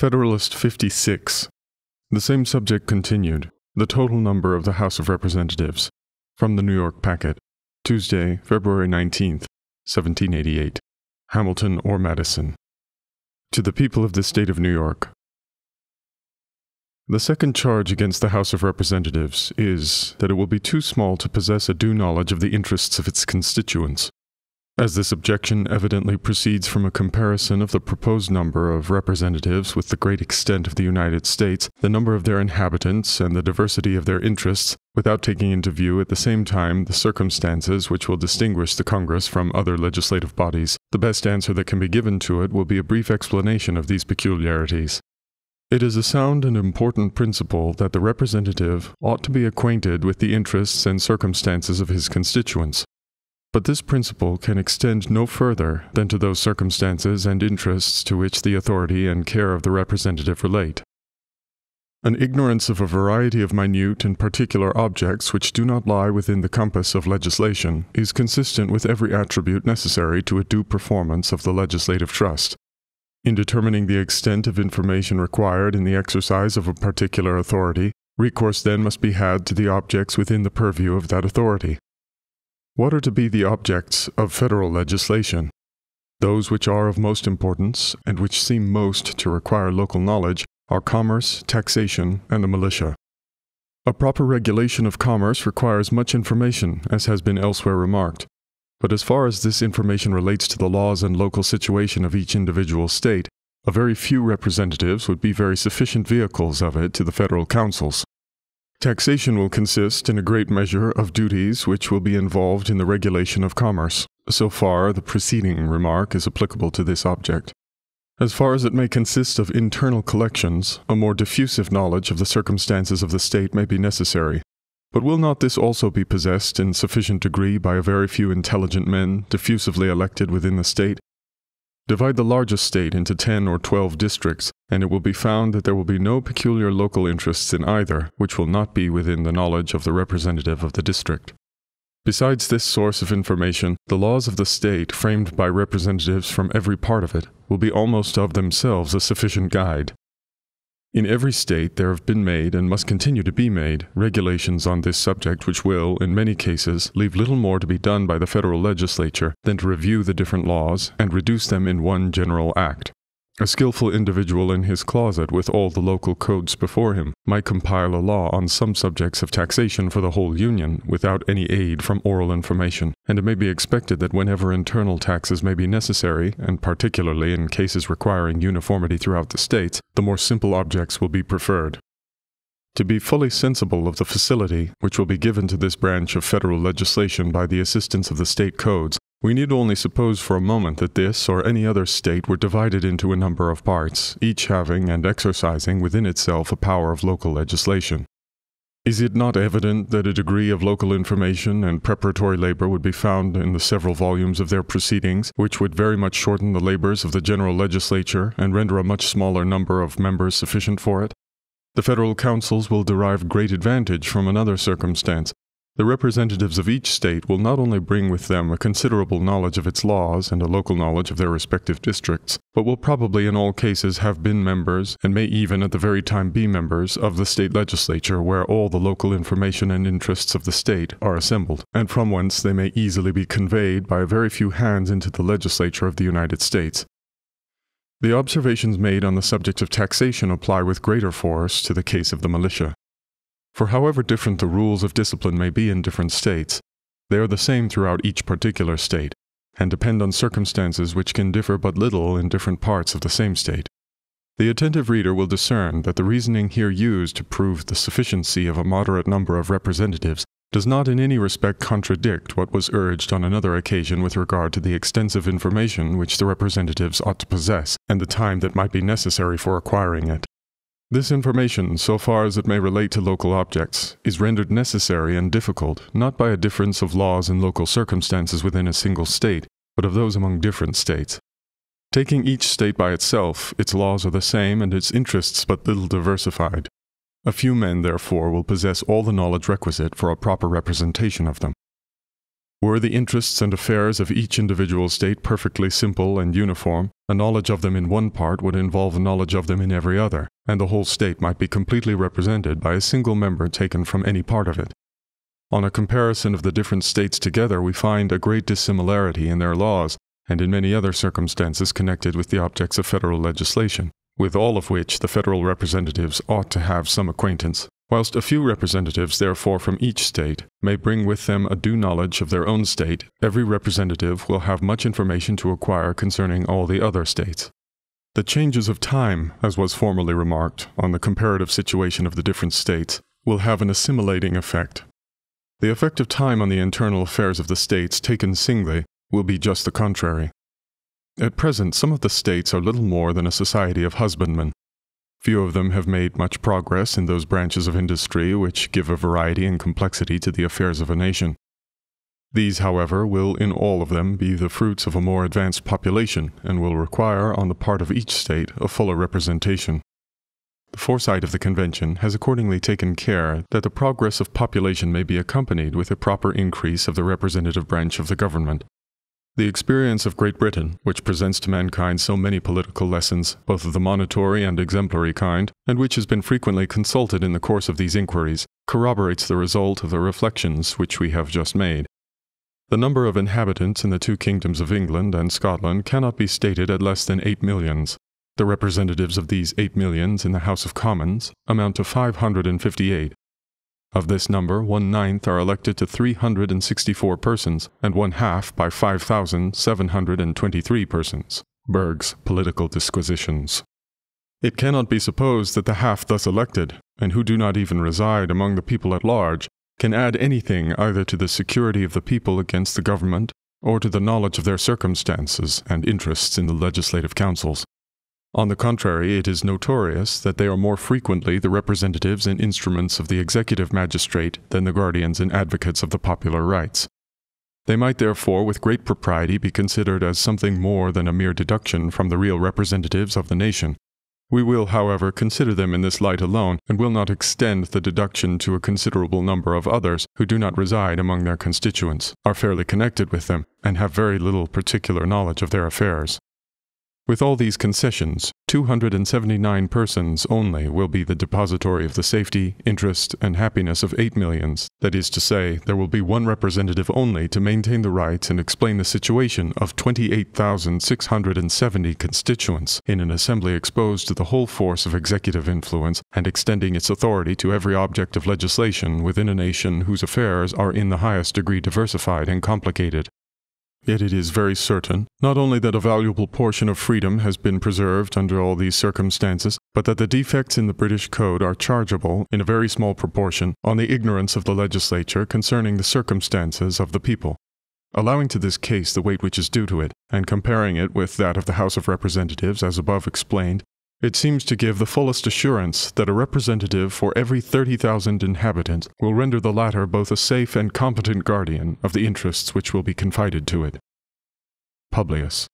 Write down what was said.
Federalist 56. The same subject continued. The total number of the House of Representatives. From the New York Packet. Tuesday, February 19th, 1788. Hamilton or Madison. To the people of the State of New York. The second charge against the House of Representatives is that it will be too small to possess a due knowledge of the interests of its constituents. As this objection evidently proceeds from a comparison of the proposed number of representatives with the great extent of the United States, the number of their inhabitants, and the diversity of their interests, without taking into view at the same time the circumstances which will distinguish the Congress from other legislative bodies, the best answer that can be given to it will be a brief explanation of these peculiarities. It is a sound and important principle that the representative ought to be acquainted with the interests and circumstances of his constituents. But this principle can extend no further than to those circumstances and interests to which the authority and care of the representative relate. An ignorance of a variety of minute and particular objects which do not lie within the compass of legislation is consistent with every attribute necessary to a due performance of the legislative trust. In determining the extent of information required in the exercise of a particular authority, recourse then must be had to the objects within the purview of that authority. What are to be the objects of federal legislation? Those which are of most importance, and which seem most to require local knowledge, are commerce, taxation, and the militia. A proper regulation of commerce requires much information, as has been elsewhere remarked. But as far as this information relates to the laws and local situation of each individual state, a very few representatives would be very sufficient vehicles of it to the federal councils. Taxation will consist in a great measure of duties which will be involved in the regulation of commerce. So far, the preceding remark is applicable to this object. As far as it may consist of internal collections, a more diffusive knowledge of the circumstances of the state may be necessary. But will not this also be possessed in sufficient degree by a very few intelligent men, diffusively elected within the state? Divide the largest state into 10 or 12 districts, and it will be found that there will be no peculiar local interests in either, which will not be within the knowledge of the representative of the district. Besides this source of information, the laws of the state, framed by representatives from every part of it, will be almost of themselves a sufficient guide. In every state there have been made, and must continue to be made, regulations on this subject which will, in many cases, leave little more to be done by the federal legislature than to review the different laws and reduce them in one general act. A skillful individual in his closet with all the local codes before him might compile a law on some subjects of taxation for the whole Union without any aid from oral information, and it may be expected that whenever internal taxes may be necessary, and particularly in cases requiring uniformity throughout the states, the more simple objects will be preferred. To be fully sensible of the facility which will be given to this branch of federal legislation by the assistance of the state codes, we need only suppose for a moment that this or any other state were divided into a number of parts, each having and exercising within itself a power of local legislation. Is it not evident that a degree of local information and preparatory labor would be found in the several volumes of their proceedings, which would very much shorten the labors of the general legislature and render a much smaller number of members sufficient for it? The federal councils will derive great advantage from another circumstance. The representatives of each state will not only bring with them a considerable knowledge of its laws and a local knowledge of their respective districts, but will probably in all cases have been members, and may even at the very time be members, of the state legislature where all the local information and interests of the state are assembled, and from whence they may easily be conveyed by a very few hands into the legislature of the United States. The observations made on the subject of taxation apply with greater force to the case of the militia. For however different the rules of discipline may be in different states, they are the same throughout each particular state, and depend on circumstances which can differ but little in different parts of the same state. The attentive reader will discern that the reasoning here used to prove the sufficiency of a moderate number of representatives does not in any respect contradict what was urged on another occasion with regard to the extensive information which the representatives ought to possess, and the time that might be necessary for acquiring it. This information, so far as it may relate to local objects, is rendered necessary and difficult, not by a difference of laws and local circumstances within a single state, but of those among different states. Taking each state by itself, its laws are the same and its interests but little diversified. A few men, therefore, will possess all the knowledge requisite for a proper representation of them. Were the interests and affairs of each individual state perfectly simple and uniform, a knowledge of them in one part would involve a knowledge of them in every other, and the whole state might be completely represented by a single member taken from any part of it. On a comparison of the different states together, we find a great dissimilarity in their laws, and in many other circumstances connected with the objects of federal legislation, with all of which the federal representatives ought to have some acquaintance. Whilst a few representatives, therefore, from each state may bring with them a due knowledge of their own state, every representative will have much information to acquire concerning all the other states. The changes of time, as was formerly remarked, on the comparative situation of the different states, will have an assimilating effect. The effect of time on the internal affairs of the states, taken singly, will be just the contrary. At present, some of the states are little more than a society of husbandmen. Few of them have made much progress in those branches of industry which give a variety and complexity to the affairs of a nation. These, however, will in all of them be the fruits of a more advanced population, and will require on the part of each state a fuller representation. The foresight of the Convention has accordingly taken care that the progress of population may be accompanied with a proper increase of the representative branch of the government. The experience of Great Britain, which presents to mankind so many political lessons, both of the monitory and exemplary kind, and which has been frequently consulted in the course of these inquiries, corroborates the result of the reflections which we have just made. The number of inhabitants in the two kingdoms of England and Scotland cannot be stated at less than 8 millions. The representatives of these 8 millions in the House of Commons amount to 558. Of this number, 1/9 are elected to 364 persons, and 1/2 by 5,723 persons. Berg's Political Disquisitions. It cannot be supposed that the half thus elected, and who do not even reside among the people at large, can add anything either to the security of the people against the government, or to the knowledge of their circumstances and interests in the legislative councils. On the contrary, it is notorious that they are more frequently the representatives and instruments of the executive magistrate than the guardians and advocates of the popular rights. They might therefore with great propriety be considered as something more than a mere deduction from the real representatives of the nation. We will, however, consider them in this light alone, and will not extend the deduction to a considerable number of others who do not reside among their constituents, are fairly connected with them, and have very little particular knowledge of their affairs. With all these concessions, 279 persons only will be the depository of the safety, interest, and happiness of 8 millions. That is to say, there will be one representative only to maintain the rights and explain the situation of 28,670 constituents in an assembly exposed to the whole force of executive influence and extending its authority to every object of legislation within a nation whose affairs are in the highest degree diversified and complicated. Yet it is very certain, not only that a valuable portion of freedom has been preserved under all these circumstances, but that the defects in the British Code are chargeable, in a very small proportion, on the ignorance of the legislature concerning the circumstances of the people. Allowing to this case the weight which is due to it, and comparing it with that of the House of Representatives as above explained, it seems to give the fullest assurance that a representative for every 30,000 inhabitants will render the latter both a safe and competent guardian of the interests which will be confided to it. Publius.